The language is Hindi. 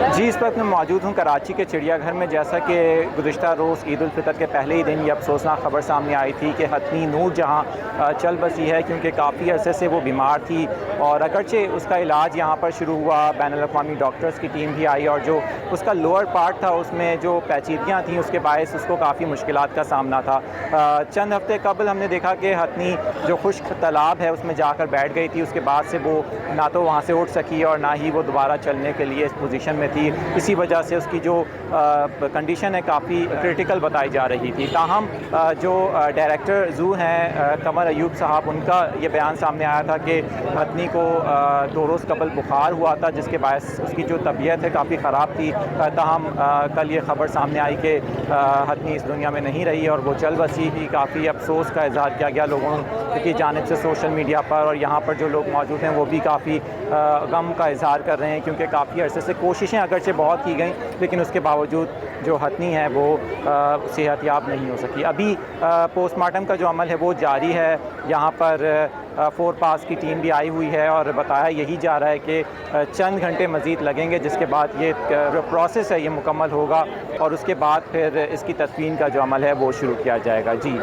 जी, इस वक्त मैं मौजूद हूँ कराची के चिड़ियाघर में। जैसा कि गुज़िश्ता रोज़ ईद उल फ़ितर के पहले ही दिन ये अफसोसनाक ख़बर सामने आई थी कि हथनी नूर जहाँ चल बसी है, क्योंकि काफ़ी अरसे से वो बीमार थी और अगरचे उसका इलाज यहाँ पर शुरू हुआ, बैनुल-अक़वामी डॉक्टर्स की टीम भी आई और जो उसका लोअर पार्ट था उसमें जो पेचीदगियाँ थीं उसके बायस उसको काफ़ी मुश्किलात का सामना था। चंद हफ़्ते कबल हमने देखा कि हथनी जो खुश्क तालाब है उसमें जाकर बैठ गई थी। उसके बाद से वो ना तो वहाँ से उठ सकी और ना ही वो दोबारा चलने के लिए इस पोजीशन में थी। इसी वजह से उसकी जो कंडीशन है काफ़ी क्रिटिकल बताई जा रही थी। ताहम जो डायरेक्टर ज़ू हैं कमर अयूब साहब, उनका ये बयान सामने आया था कि हथनी को 2 रोज़ कबल बुखार हुआ था, जिसके बायस उसकी जो तबीयत है काफ़ी ख़राब थी। ताहम कल ये ख़बर सामने आई कि हथनी इस दुनिया में नहीं रही और वो चल बसी थी। काफ़ी अफसोस का इज़हार किया गया लोगों की जानिब से सोशल मीडिया पर, और यहाँ पर जो लोग मौजूद हैं वो भी काफ़ी गम का इज़हार कर रहे हैं, क्योंकि काफ़ी अरसे से कोशिशें अगरचे बहुत की गई लेकिन उसके बावजूद जो हथनी है वो सेहतयाब नहीं हो सकी। अभी पोस्टमार्टम का जो अमल है वो जारी है। यहाँ पर 4 पास की टीम भी आई हुई है और बताया यही जा रहा है कि चंद घंटे मज़ीद लगेंगे, जिसके बाद ये जो प्रोसेस है ये मुकम्मल होगा और उसके बाद फिर इसकी तदफीन का जो अमल है वो शुरू किया जाएगा। जी।